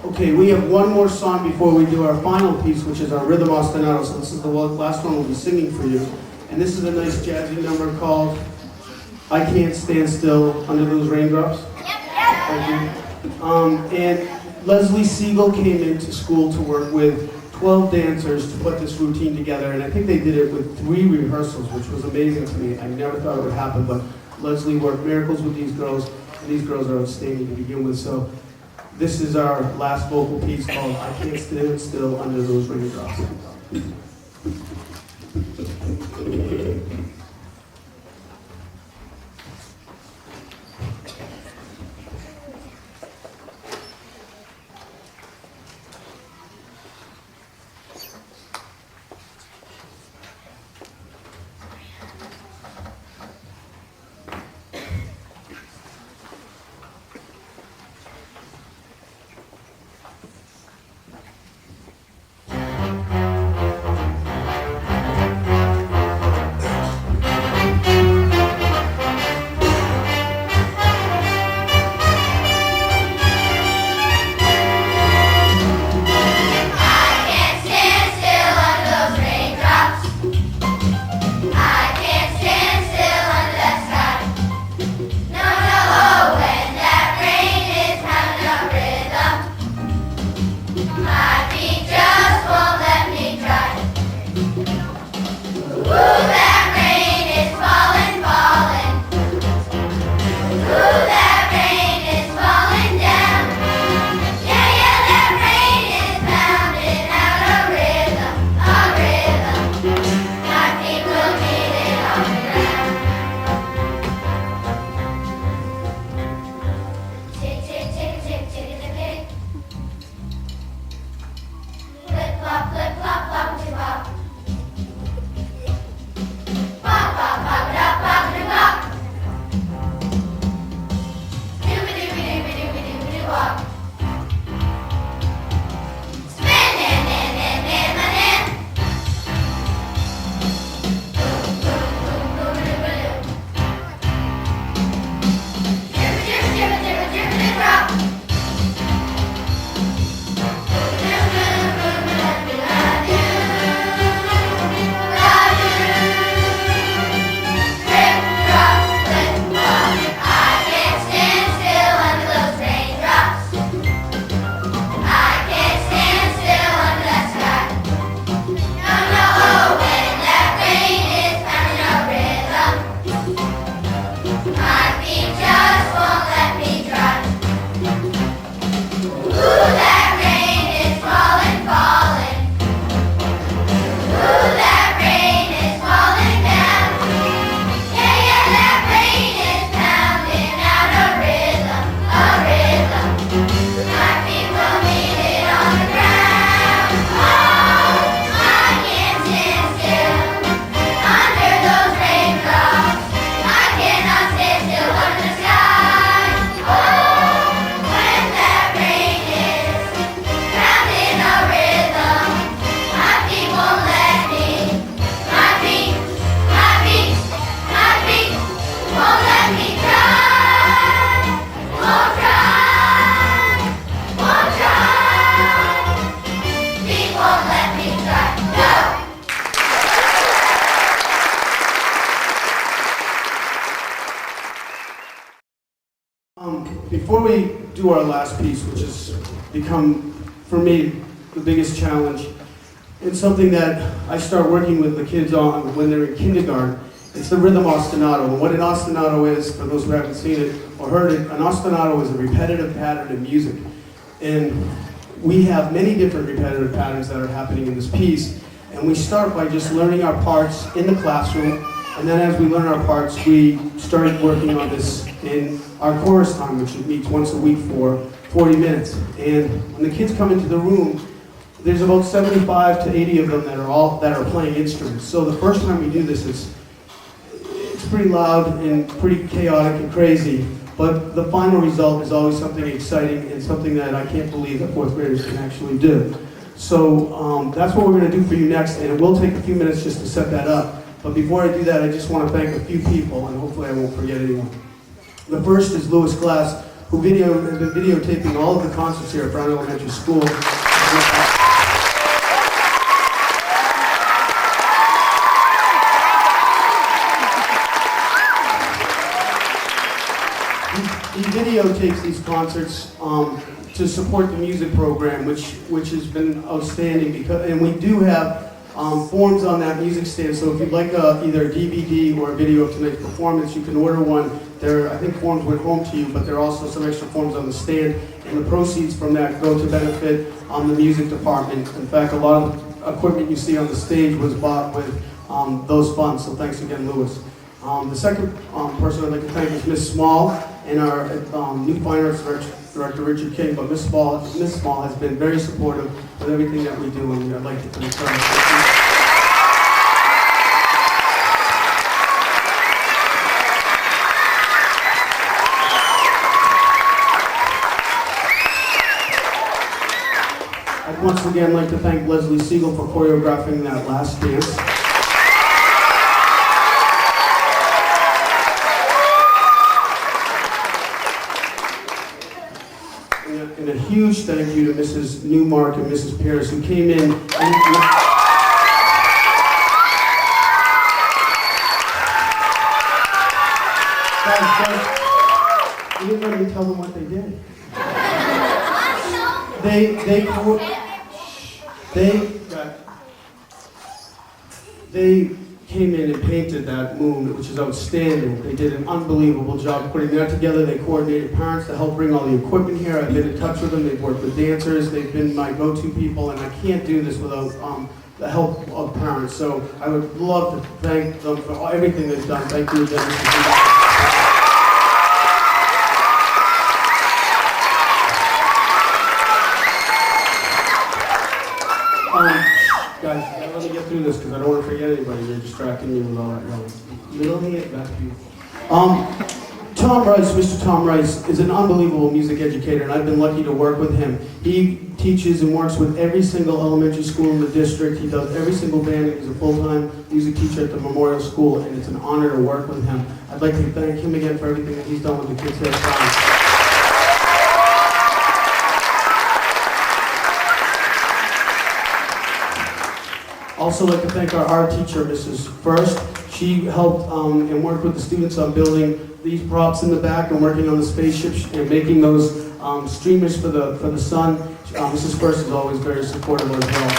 Okay, we have one more song before we do our final piece, which is our rhythm ostinato. So this is the last one we'll be singing for you. And this is a nice jazzy number called I Can't Stand Still Under Those Raindrops. Thank you. And Leslie Siegel came into school to work with 12 dancers to put this routine together, and I think they did it with 3 rehearsals, which was amazing to me. I never thought it would happen, but Leslie worked miracles with these girls, and these girls are outstanding to begin with. So this is our last vocal piece called I Can't Stand Still Under Those Raindrops. Before we do our last piece, which has become, for me, the biggest challenge, it's something that I start working with the kids on when they're in kindergarten. It's the rhythm ostinato. And what an ostinato is, for those who haven't seen it or heard it, an ostinato is a repetitive pattern in music. And we have many different repetitive patterns that are happening in this piece. And we start by just learning our parts in the classroom. And then as we learn our parts, we started working on this in our chorus time, which meets once a week for 40 minutes. And when the kids come into the room, there's about 75 to 80 of them that are playing instruments. So the first time we do this, it's pretty loud and pretty chaotic and crazy. But the final result is always something exciting and something that I can't believe that fourth graders can actually do. So that's what we're going to do for you next, and it will take a few minutes just to set that up. But before I do that, I just want to thank a few people, and hopefully I won't forget anyone. The first is Lewis Glass, who has been videotaping all of the concerts here at Brown Elementary School. He videotapes these concerts to support the music program, which has been outstanding. And we do have forms on that music stand, so if you'd like either a DVD or a video of tonight's performance, you can order one. I think forms went home to you, but there are also some extra forms on the stand, and the proceeds from that go to benefit the music department. In fact, a lot of the equipment you see on the stage was bought with those funds, so thanks again, Louis. The second person I'd like to thank is Ms. Small and our new fine arts director, Richard King. But Ms. Small has been very supportive with everything that we do, and I'd like to thank her. I'd once again like to thank Leslie Siegel for choreographing that last dance. And a huge thank you to Mrs. Newmark and Mrs. Pierce, who came in and guys, you didn't let me tell them what they did. They came in and painted that moon, which is outstanding. They did an unbelievable job putting that together. They coordinated parents to help bring all the equipment here. I've been in touch with them. They've worked with dancers. They've been my go-to people, and I can't do this without the help of parents. So I would love to thank them for everything they've done. Thank you again. Guys, let me get through this because I don't want to forget anybody. You're distracting me with all that yelling. Little hit, that's beautiful. Tom Rice, Mr. Tom Rice, is an unbelievable music educator, and I've been lucky to work with him. He teaches and works with every single elementary school in the district. He does every single band, and he's a full-time music teacher at the Memorial School, and it's an honor to work with him. I'd like to thank him again for everything that he's done with the kids here at Brown. Also like to thank our art teacher, Mrs. First. She helped and worked with the students on building these props in the back and working on the spaceships and making those streamers for the sun. Mrs. First is always very supportive as well.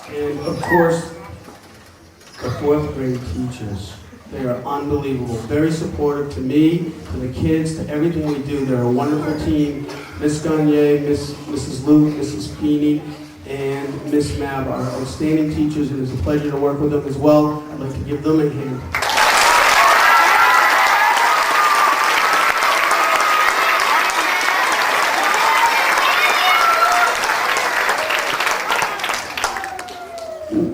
And of course, the fourth grade teachers. They are unbelievable, very supportive to me, to the kids, to everything we do. They're a wonderful team. Miss Gagne, Mrs. Luke, Mrs. Feeney, and Miss Mab are outstanding teachers. It is a pleasure to work with them as well. I'd like to give them a hand.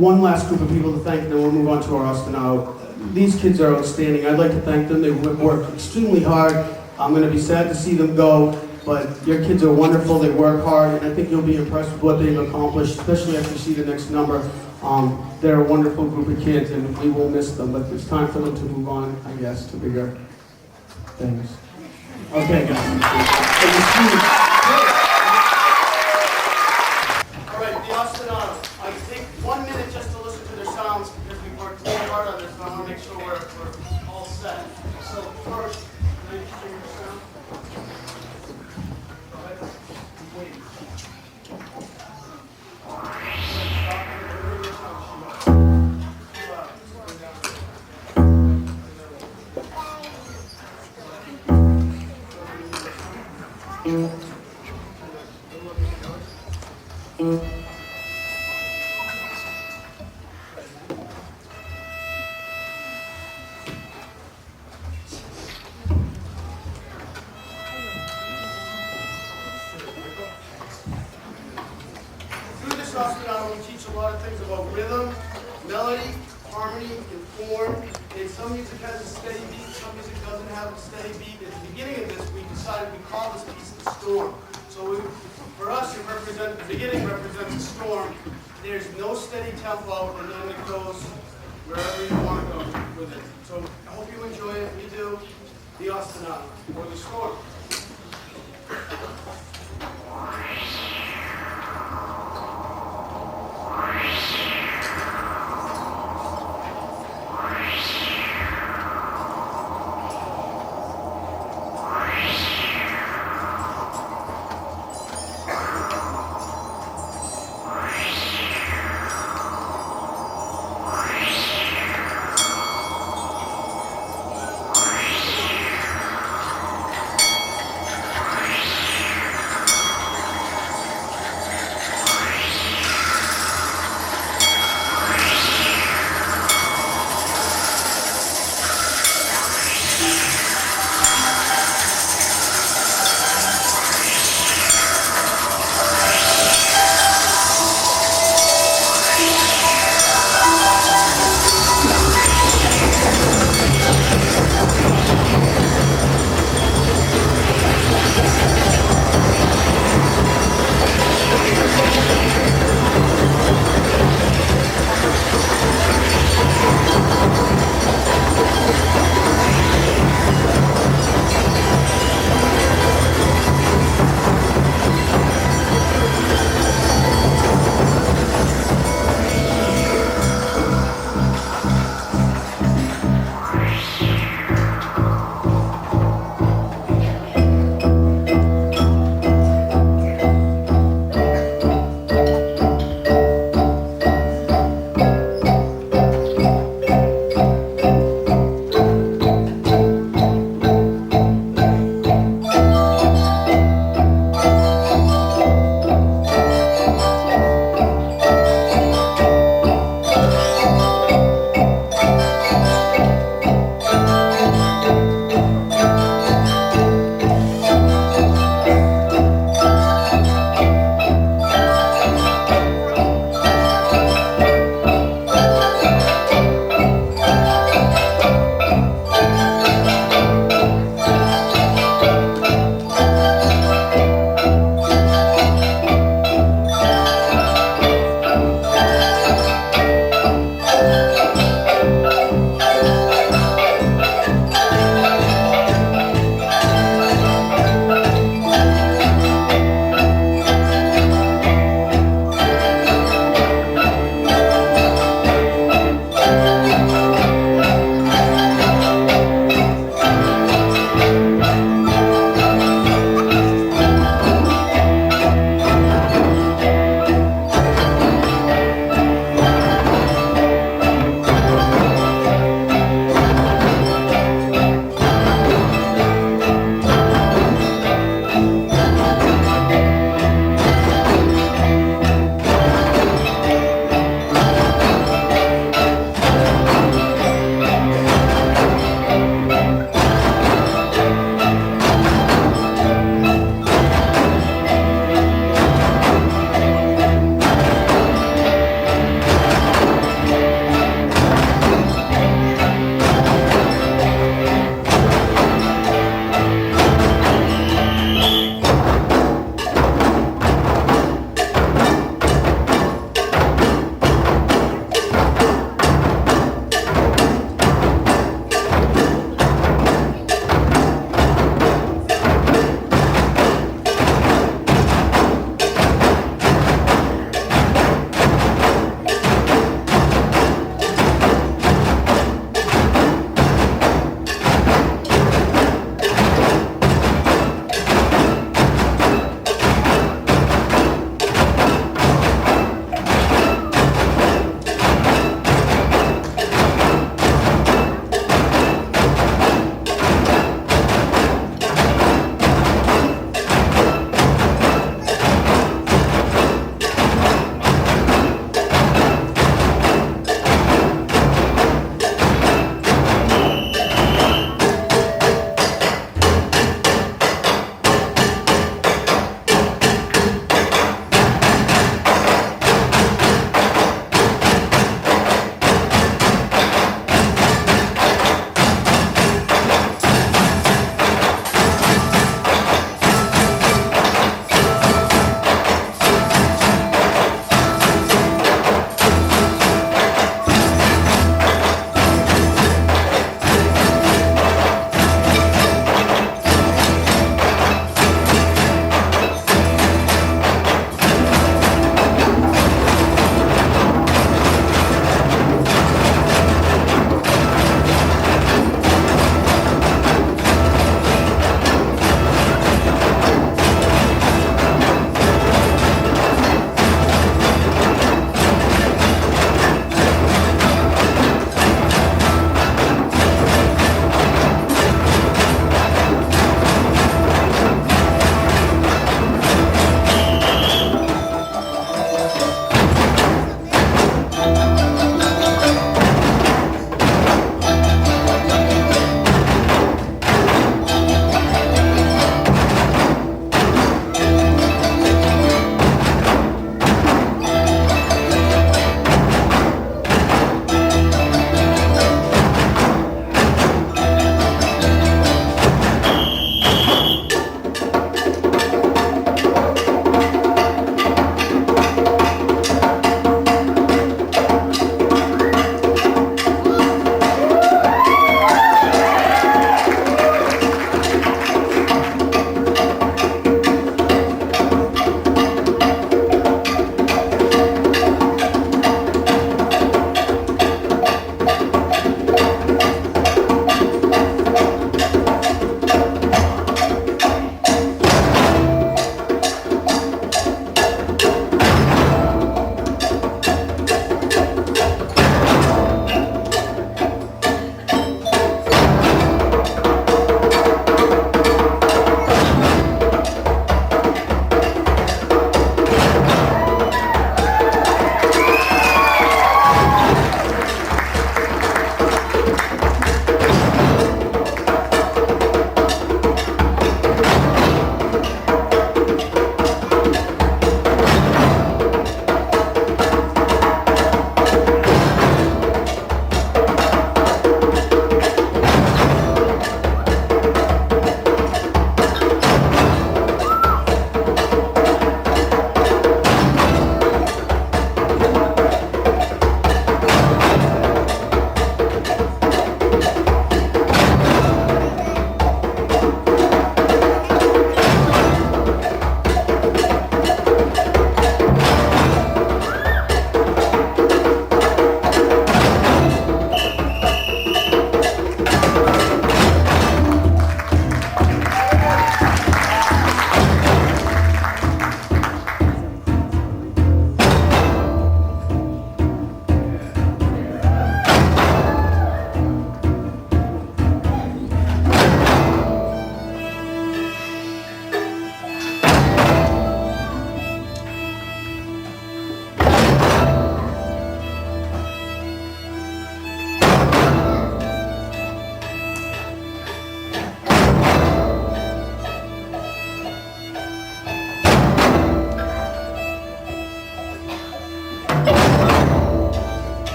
One last group of people to thank, and then we'll move on to our Austinado. These kids are outstanding. I'd like to thank them. They work extremely hard. I'm going to be sad to see them go, but your kids are wonderful. They work hard, and I think you'll be impressed with what they've accomplished, especially after you see the next number. They're a wonderful group of kids, and we will miss them, but it's time for them to move on, I guess, to bigger things. Okay, guys. All right, the Austinado. I take 1 minute just to listen to their sounds because we've worked really hard on this, and I want to make sure we're all set. So first, can I just hear your sound? Go ahead. Wait. We teach a lot of things about rhythm, melody, harmony, and form. And some music has a steady beat, some music doesn't have a steady beat. At the beginning of this, we decided we call this piece the storm. So for us, the beginning represents a storm, there's no steady tempo, and then it goes wherever you want to go with it. So I hope you enjoy it. We do. The Ostinato, or the storm.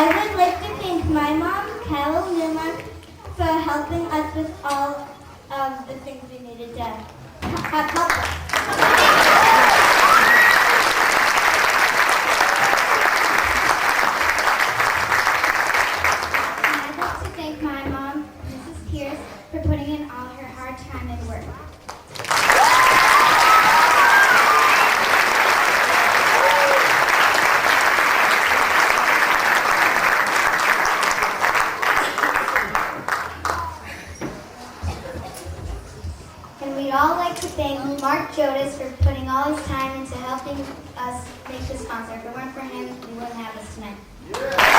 I would like to thank my mom, Carol Newmark, for helping us with all of the things we needed to help us. I'd like to thank my mom, Mrs. Pierce, for putting in all her hard time and work. And we'd all like to thank Mark Jodas for putting all his time into helping us make this concert. If it weren't for him, we wouldn't have this tonight.